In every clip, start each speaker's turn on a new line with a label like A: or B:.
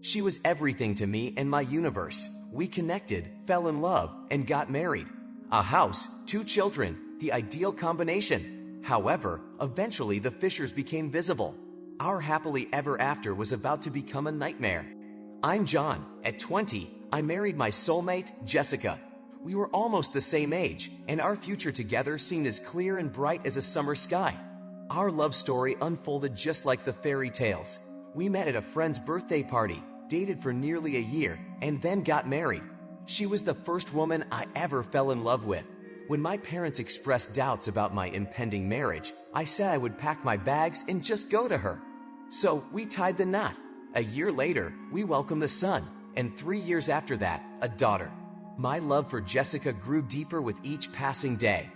A: She was everything to me and my universe. We connected, fell in love, and got married. A house, 2 children, the ideal combination. However, eventually the fissures became visible. Our happily ever after was about to become a nightmare. I'm John. At 20, I married my soulmate, Jessica. We were almost the same age, and our future together seemed as clear and bright as a summer sky. Our love story unfolded just like the fairy tales. We met at a friend's birthday party, dated for nearly a year, and then got married. She was the first woman I ever fell in love with. When my parents expressed doubts about my impending marriage, I said I would pack my bags and just go to her. So we tied the knot. A year later, we welcomed a son, and 3 years after that, a daughter. My love for Jessica grew deeper with each passing day.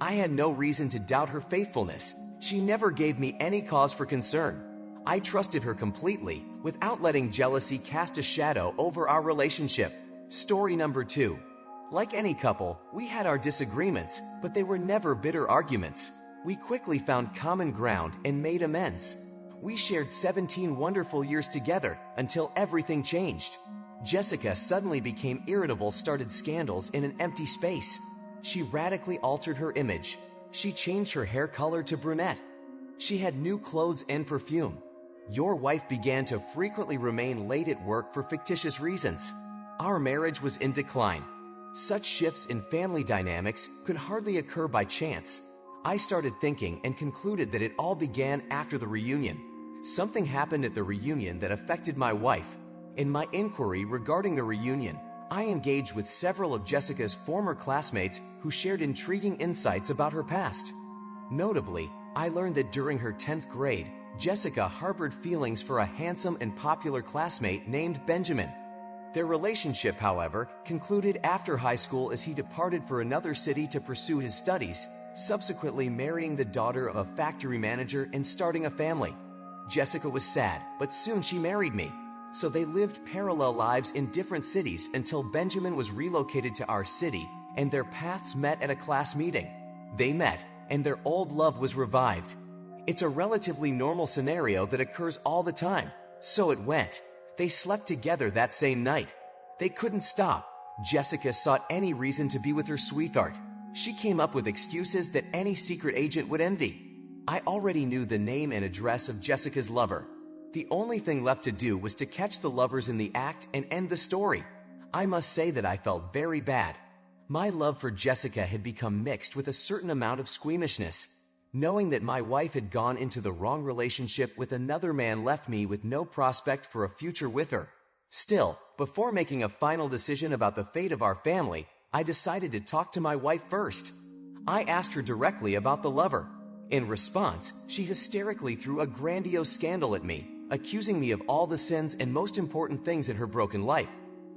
A: I had no reason to doubt her faithfulness. She never gave me any cause for concern. I trusted her completely, without letting jealousy cast a shadow over our relationship. Story number 2. Like any couple, we had our disagreements, but they were never bitter arguments. We quickly found common ground and made amends. We shared 17 wonderful years together until everything changed. Jessica suddenly became irritable, started scandals in an empty space. She radically altered her image. She changed her hair color to brunette. She had new clothes and perfume. Your wife began to frequently remain late at work for fictitious reasons. Our marriage was in decline. Such shifts in family dynamics could hardly occur by chance. I started thinking and concluded that it all began after the reunion. Something happened at the reunion that affected my wife. In my inquiry regarding the reunion, I engaged with several of Jessica's former classmates who shared intriguing insights about her past. Notably, I learned that during her 10th grade, Jessica harbored feelings for a handsome and popular classmate named Benjamin. Their relationship, however, concluded after high school as he departed for another city to pursue his studies, subsequently marrying the daughter of a factory manager and starting a family. Jessica was sad, but soon she married me. So they lived parallel lives in different cities until Benjamin was relocated to our city and their paths met at a class meeting. They met, and their old love was revived. It's a relatively normal scenario that occurs all the time. So it went. They slept together that same night. They couldn't stop. Jessica sought any reason to be with her sweetheart. She came up with excuses that any secret agent would envy. I already knew the name and address of Jessica's lover. The only thing left to do was to catch the lovers in the act and end the story. I must say that I felt very bad. My love for Jessica had become mixed with a certain amount of squeamishness. Knowing that my wife had gone into the wrong relationship with another man left me with no prospect for a future with her. Still, before making a final decision about the fate of our family, I decided to talk to my wife first. I asked her directly about the lover. In response, she hysterically threw a grandiose scandal at me, accusing me of all the sins and most important things in her broken life.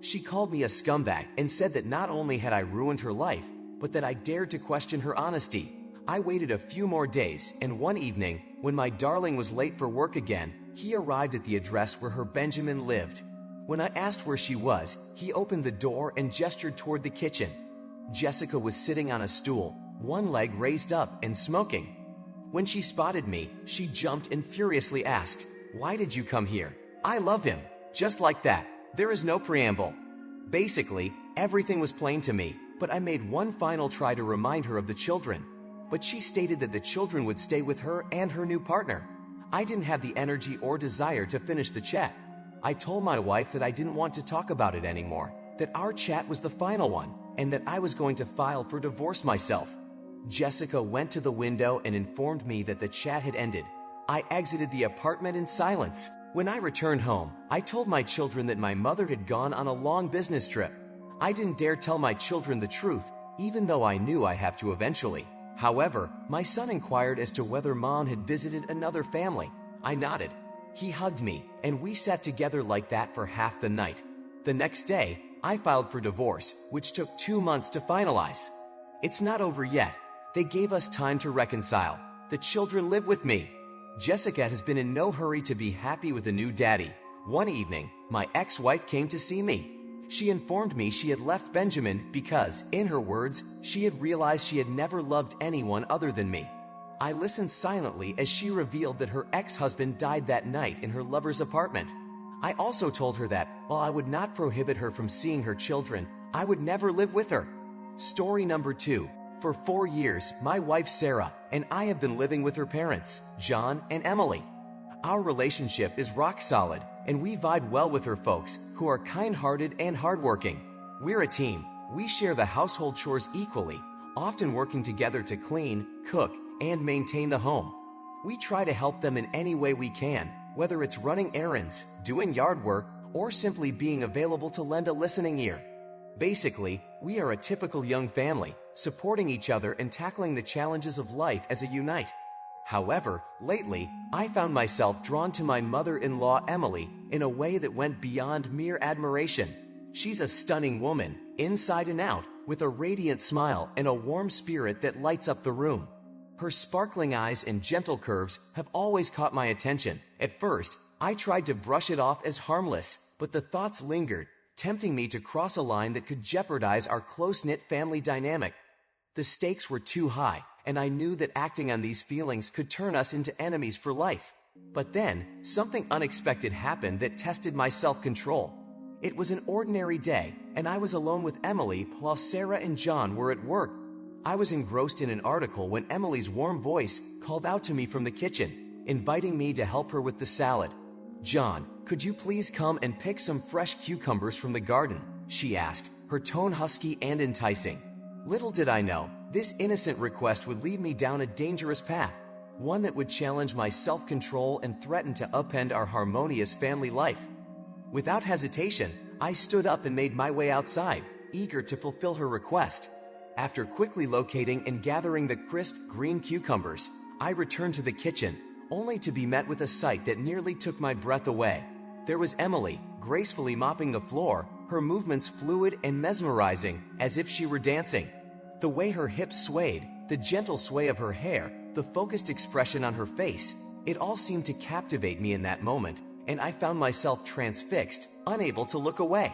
A: She called me a scumbag and said that not only had I ruined her life, but that I dared to question her honesty. I waited a few more days, and one evening, when my darling was late for work again, he arrived at the address where her Benjamin lived. When I asked where she was, he opened the door and gestured toward the kitchen. Jessica was sitting on a stool, one leg raised up and smoking. When she spotted me, she jumped and furiously asked, "Why did you come here? I love him." Just like that. There is no preamble. Basically, everything was plain to me, but I made one final try to remind her of the children. But she stated that the children would stay with her and her new partner. I didn't have the energy or desire to finish the chat. I told my wife that I didn't want to talk about it anymore, that our chat was the final one, and that I was going to file for divorce myself. Jessica went to the window and informed me that the chat had ended. I exited the apartment in silence. When I returned home, I told my children that my mother had gone on a long business trip. I didn't dare tell my children the truth, even though I knew I have to eventually. However, my son inquired as to whether Mom had visited another family. I nodded. He hugged me, and we sat together like that for half the night. The next day, I filed for divorce, which took 2 months to finalize. It's not over yet. They gave us time to reconcile. The children live with me. Jessica has been in no hurry to be happy with a new daddy. One evening, my ex-wife came to see me. She informed me she had left Benjamin because, in her words, she had realized she had never loved anyone other than me. I listened silently as she revealed that her ex-husband died that night in her lover's apartment. I also told her that, while I would not prohibit her from seeing her children, I would never live with her. Story number 2. For 4 years, my wife Sarah and I have been living with her parents, John and Emily. Our relationship is rock solid, and we vibe well with her folks, who are kind-hearted and hardworking. We're a team. We share the household chores equally, often working together to clean, cook, and maintain the home. We try to help them in any way we can, whether it's running errands, doing yard work, or simply being available to lend a listening ear. Basically, we are a typical young family, supporting each other and tackling the challenges of life as a unite. However, lately, I found myself drawn to my mother-in-law Emily in a way that went beyond mere admiration. She's a stunning woman, inside and out, with a radiant smile and a warm spirit that lights up the room. Her sparkling eyes and gentle curves have always caught my attention. At first, I tried to brush it off as harmless, but the thoughts lingered, tempting me to cross a line that could jeopardize our close-knit family dynamic. The stakes were too high, and I knew that acting on these feelings could turn us into enemies for life. But then, something unexpected happened that tested my self-control. It was an ordinary day, and I was alone with Emily while Sarah and John were at work. I was engrossed in an article when Emily's warm voice called out to me from the kitchen, inviting me to help her with the salad. "John, could you please come and pick some fresh cucumbers from the garden?" she asked, her tone husky and enticing. Little did I know, this innocent request would lead me down a dangerous path, one that would challenge my self-control and threaten to upend our harmonious family life. Without hesitation, I stood up and made my way outside, eager to fulfill her request. After quickly locating and gathering the crisp green cucumbers, I returned to the kitchen, only to be met with a sight that nearly took my breath away. There was Emily, gracefully mopping the floor, her movements fluid and mesmerizing, as if she were dancing. The way her hips swayed, the gentle sway of her hair, the focused expression on her face, it all seemed to captivate me in that moment, and I found myself transfixed, unable to look away.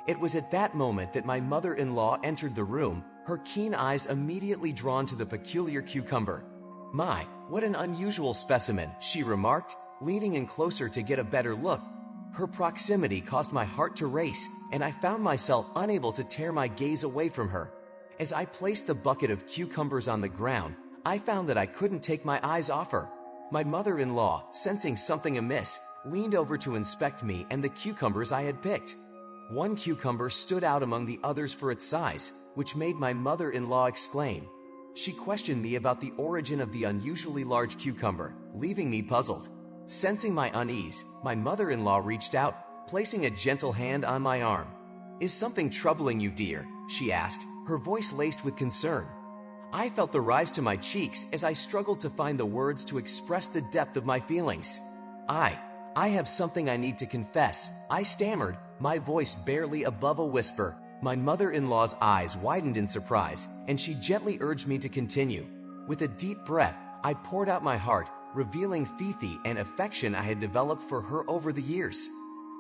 A: It was at that moment that my mother-in-law entered the room, her keen eyes immediately drawn to the peculiar cucumber. "My, what an unusual specimen," she remarked, leaning in closer to get a better look. Her proximity caused my heart to race, and I found myself unable to tear my gaze away from her. As I placed the bucket of cucumbers on the ground, I found that I couldn't take my eyes off her. My mother-in-law, sensing something amiss, leaned over to inspect me and the cucumbers I had picked. One cucumber stood out among the others for its size, which made my mother-in-law exclaim. She questioned me about the origin of the unusually large cucumber, leaving me puzzled. Sensing my unease, my mother-in-law reached out, placing a gentle hand on my arm. "Is something troubling you, dear?" she asked, her voice laced with concern. I felt the rise to my cheeks as I struggled to find the words to express the depth of my feelings. I have something I need to confess," I stammered, my voice barely above a whisper. My mother-in-law's eyes widened in surprise, and she gently urged me to continue. With a deep breath, I poured out my heart, revealing Fifi and affection I had developed for her over the years.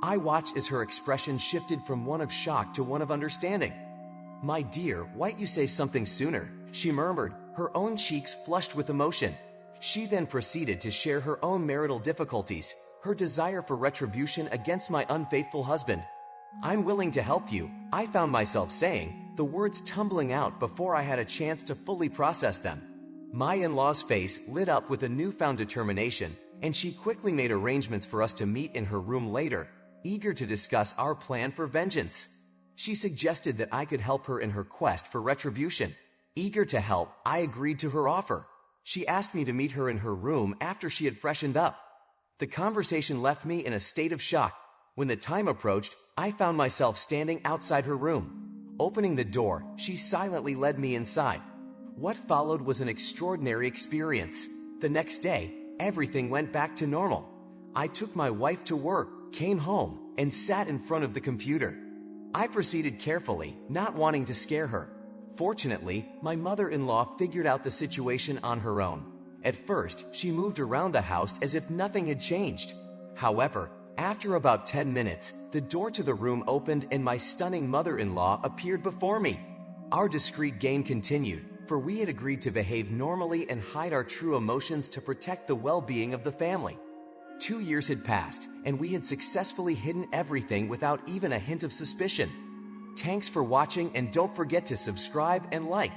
A: I watched as her expression shifted from one of shock to one of understanding. "My dear, why'd you say something sooner?" she murmured, her own cheeks flushed with emotion. She then proceeded to share her own marital difficulties, her desire for retribution against my unfaithful husband. "I'm willing to help you," I found myself saying, the words tumbling out before I had a chance to fully process them. My in-law's face lit up with a newfound determination, and she quickly made arrangements for us to meet in her room later, eager to discuss our plan for vengeance. She suggested that I could help her in her quest for retribution. Eager to help, I agreed to her offer. She asked me to meet her in her room after she had freshened up. The conversation left me in a state of shock. When the time approached, I found myself standing outside her room. Opening the door, she silently led me inside. What followed was an extraordinary experience. The next day, everything went back to normal. I took my wife to work, came home, and sat in front of the computer. I proceeded carefully, not wanting to scare her. Fortunately, my mother-in-law figured out the situation on her own. At first, she moved around the house as if nothing had changed. However, after about 10 minutes, the door to the room opened and my stunning mother-in-law appeared before me. Our discreet game continued, for we had agreed to behave normally and hide our true emotions to protect the well-being of the family. 2 years had passed, and we had successfully hidden everything without even a hint of suspicion. Thanks for watching, and don't forget to subscribe and like.